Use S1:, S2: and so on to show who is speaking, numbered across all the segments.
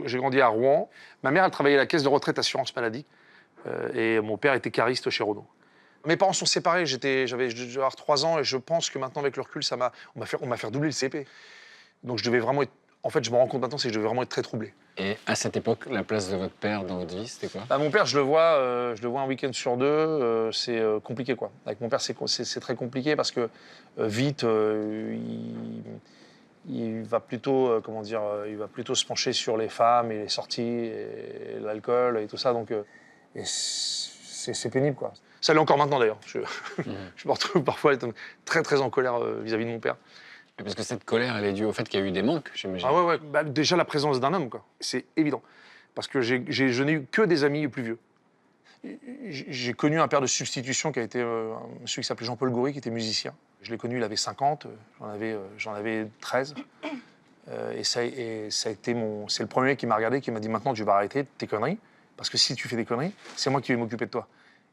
S1: J'ai grandi à Rouen. Ma mère, elle travaillait à la caisse de retraite assurance maladie. Et mon père était cariste chez Renault. Mes parents sont séparés, j'avais 3 ans et je pense que maintenant, avec le recul, on m'a fait redoubler le CP. Donc je devais vraiment être... En fait, je me rends compte maintenant, c'est que je devais vraiment être très troublé.
S2: Et à cette époque, la place de votre père dans votre vie, c'était quoi?
S1: Mon père, je le vois un week-end sur deux, c'est compliqué, quoi. Avec mon père, c'est très compliqué parce que vite, il va plutôt, il va plutôt se pencher sur les femmes et les sorties et l'alcool et tout ça. Donc, et c'est pénible, quoi. Ça l'est encore maintenant, d'ailleurs. Je me retrouve parfois être très, très en colère vis-à-vis de mon père.
S2: Parce que cette colère, elle est due au fait qu'il y a eu des manques, j'imagine.
S1: Ah ouais. Déjà, la présence d'un homme, quoi. C'est évident. Parce que je n'ai eu que des amis plus vieux. J'ai connu un père de substitution qui a été un monsieur qui s'appelait Jean-Paul Goury, qui était musicien. Je l'ai connu, il avait 50, j'en avais 13. C'est le premier qui m'a regardé, qui m'a dit « Maintenant, tu vas arrêter tes conneries, parce que si tu fais des conneries, c'est moi qui vais m'occuper de toi. »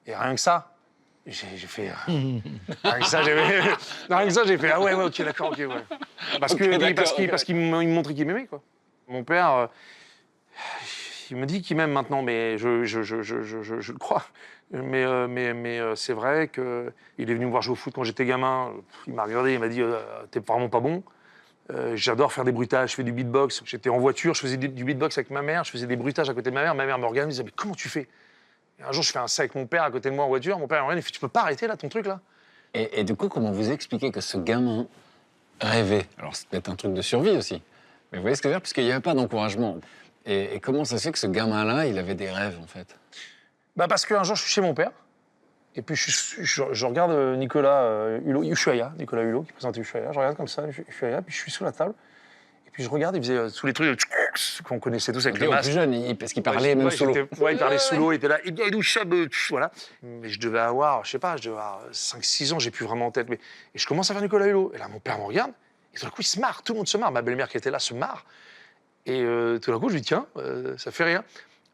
S1: Et rien que ça, j'ai fait... rien que ça, j'ai fait « Ah ouais, ok, d'accord, ok, ouais. » Parce qu'il me montrait qu'il m'aimait, quoi. Mon père... il me dit qu'il m'aime maintenant, mais je le crois. Mais c'est vrai qu'il est venu me voir jouer au foot quand j'étais gamin. Il m'a regardé, il m'a dit « T'es vraiment pas bon. J'adore faire des bruitages, je fais du beatbox. » J'étais en voiture, je faisais du beatbox avec ma mère, je faisais des bruitages à côté de ma mère. Ma mère me regardait, me disait « Mais comment tu fais ?» Et un jour, je fais un ça avec mon père à côté de moi en voiture. Mon père me regarde, il fait « Tu peux pas arrêter là, ton truc là ?»
S2: Et du coup, comment vous expliquez que ce gamin rêvait? Alors, c'est peut-être un truc de survie aussi. Mais vous voyez ce que je veux dire? Puisqu'il n'y avait pas d'encouragement. Et comment ça se fait que ce gamin-là, il avait des rêves, en fait?
S1: Parce qu'un jour, je suis chez mon père. Et puis, je regarde Nicolas Hulot, Nicolas Hulot, qui présentait Ushuaïa. Je regarde comme ça, Ushuaïa, puis je suis sous la table. Et puis, je regarde, il faisait tous les trucs qu'on connaissait tous avec les masques.
S2: Plus jeune, parce qu'il parlait même sous l'eau.
S1: Ouais, il parlait sous l'eau, il était là. Voilà. Mais je devais avoir, 5-6 ans, j'ai plus vraiment en tête. Et je commence à faire Nicolas Hulot. Et là, mon père me regarde. Et tout d'un coup, il se marre. Tout le monde se marre. Ma belle-mère qui était là se marre. Et tout d'un coup, je lui dis, tiens, ça fait rien.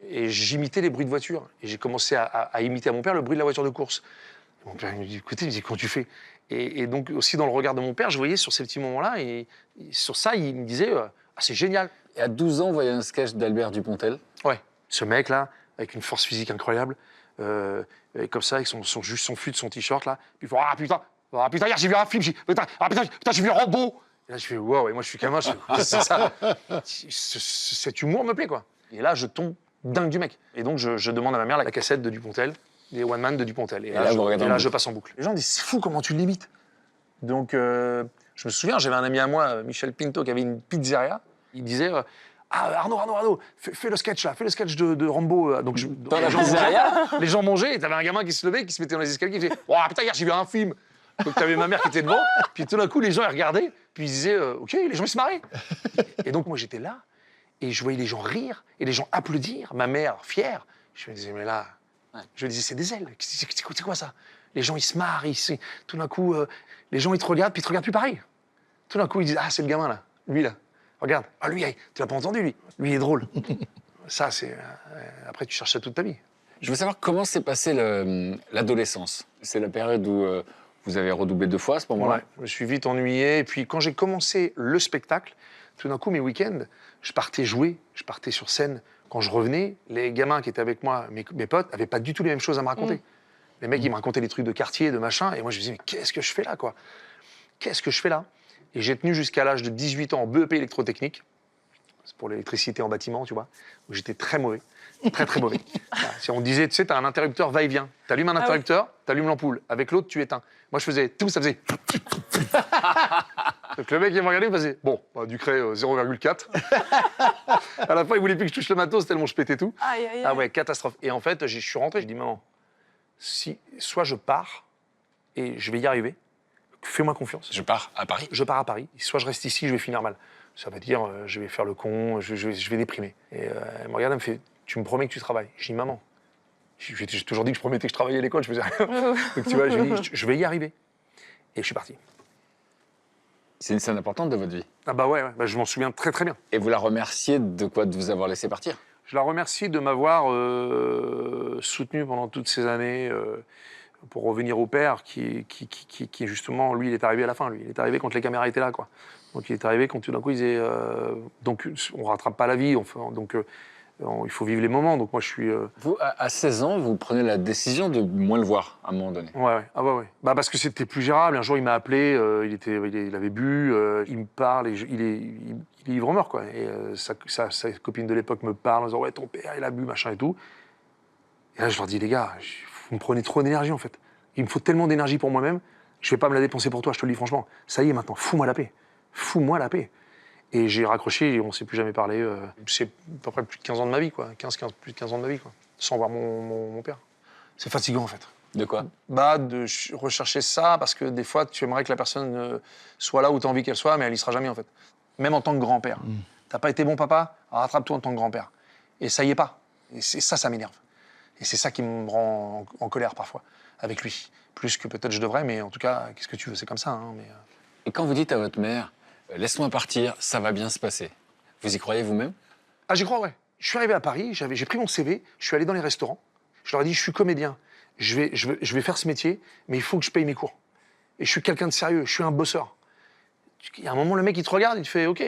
S1: Et j'imitais les bruits de voiture. Et j'ai commencé à imiter à mon père le bruit de la voiture de course. Et mon père il me dit, écoutez, il me dit, comment tu fais? Et donc, aussi dans le regard de mon père, je voyais sur ces petits moments-là, et sur ça, il me disait, ah, c'est génial.
S2: Et à 12 ans, vous voyez un sketch d'Albert Dupontel.
S1: Ouais, ce mec-là, avec une force physique incroyable, comme ça, avec juste son fut de son t-shirt, là. Puis il fait, ah putain, hier j'ai vu un film, putain, j'ai vu Rambo. Et là, je fais, wow, et moi je suis gamin, c'est ça. Cet humour me plaît, quoi. Et là, je tombe dingue du mec. Et donc, je demande à ma mère la cassette de Dupontel, les One Man de Dupontel. Et là, je passe en boucle. Les gens disent, c'est fou comment tu l'imites. Donc, je me souviens, j'avais un ami à moi, Michel Pinto, qui avait une pizzeria. Il disait, Arnaud, fais le sketch là, fais le sketch de Rambo. Donc, les gens mangeaient, et t'avais un gamin qui se levait, qui se mettait dans les escaliers, qui faisait, oh putain, hier j'ai vu un film. Donc, t'avais ma mère qui était devant, puis tout d'un coup, les gens ils regardaient, puis ils disaient, ok, les gens ils se marraient. Et donc, moi, j'étais là, et je voyais les gens rire, et les gens applaudir, ma mère fière. Je me disais, mais là, je me disais, c'est des ailes, c'est quoi ça? Les gens ils se marrent, tout d'un coup, les gens ils te regardent, puis ils te regardent plus pareil. Tout d'un coup, ils disent, ah, c'est le gamin là, lui là, regarde, ah, lui, tu l'as pas entendu, lui il est drôle. Ça, c'est. Après, tu cherches ça toute ta vie.
S2: Je veux savoir comment s'est passée l'adolescence. C'est la période où vous avez redoublé 2 fois à ce moment-là.
S1: Ouais, je me suis vite ennuyé. Et puis, quand j'ai commencé le spectacle, tout d'un coup, mes week-ends, je partais jouer, je partais sur scène. Quand je revenais, les gamins qui étaient avec moi, mes potes, n'avaient pas du tout les mêmes choses à me raconter. Les mecs, ils me racontaient des trucs de quartier, de machin. Et moi, je me disais, mais qu'est-ce que je fais là, quoi? Qu'est-ce que je fais là? Et j'ai tenu jusqu'à l'âge de 18 ans en BEP électrotechnique. C'est pour l'électricité en bâtiment, tu vois, où j'étais très mauvais. Très, très mauvais. Si on disait, tu sais, t'as un interrupteur va-et-vient. T'allumes un interrupteur, t'allumes l'ampoule. Avec l'autre, tu éteins. Moi, je faisais tout, ça faisait... Donc le mec, il me regardait, il me faisait, bon, du cray 0,4. À la fin, il voulait plus que je touche le matos, tellement je pétais tout. Ah ouais, catastrophe. Et en fait, je suis rentré, j'ai dit, maman, soit je pars et je vais y arriver, fais-moi confiance.
S2: Je pars à Paris.
S1: Je pars à Paris. Soit je reste ici, je vais finir mal. Ça veut dire, je vais faire le con, je vais déprimer. Et elle me regarde, elle me fait, tu me promets que tu travailles? Je dis, maman, j'ai toujours dit que je promettais que je travaillais à l'école, je faisais rien. Donc tu vois, je lui dis, je vais y arriver. Et je suis parti.
S2: C'est une scène importante de votre vie.
S1: Ah bah ouais, je m'en souviens très très bien.
S2: Et vous la remerciez de quoi? De vous avoir laissé partir?
S1: Je la remercie de m'avoir soutenu pendant toutes ces années pour revenir au père qui justement, lui, il est arrivé à la fin. Lui, il est arrivé quand les caméras étaient là, quoi. Donc il est arrivé quand tout d'un coup, il disait donc on rattrape pas la vie, il faut vivre les moments. Donc moi, je suis.
S2: Vous, à 16 ans, vous prenez la décision de moins le voir à un moment donné.
S1: Ouais, ouais. Ah ouais, ouais. Bah parce que c'était plus gérable. Un jour, il m'a appelé, il avait bu, il me parle, il est ivre-mort, quoi. Et sa copine de l'époque me parle en disant ouais, ton père, il a bu, machin et tout. Et là, je leur dis les gars, vous me prenez trop d'énergie en fait. Il me faut tellement d'énergie pour moi-même, je vais pas me la dépenser pour toi, je te le dis franchement. Ça y est, maintenant, fous-moi la paix. Fous-moi la paix. Et j'ai raccroché et on s'est plus jamais parlé. C'est à peu près plus de 15 ans de ma vie, quoi. Plus de 15 ans de ma vie, quoi. Sans voir mon père. C'est fatigant, en fait.
S2: De quoi?
S1: Bah, de rechercher ça, parce que des fois, tu aimerais que la personne soit là où tu as envie qu'elle soit, mais elle y sera jamais, en fait. Même en tant que grand-père. T'as pas été bon papa, alors rattrape-toi en tant que grand-père. Et ça y est pas. Et ça m'énerve. Et c'est ça qui me rend en colère, parfois, avec lui. Plus que peut-être je devrais, mais en tout cas, qu'est-ce que tu veux, c'est comme ça, hein, mais...
S2: Et quand vous dites à votre mère, laisse-moi partir, ça va bien se passer, vous y croyez vous-même?
S1: Ah, j'y crois, ouais. Je suis arrivé à Paris, j'ai pris mon CV, je suis allé dans les restaurants, je leur ai dit, je suis comédien, je vais faire ce métier, mais il faut que je paye mes cours. Et je suis quelqu'un de sérieux, je suis un bosseur. Il y a un moment, le mec, il te regarde, il te fait, OK,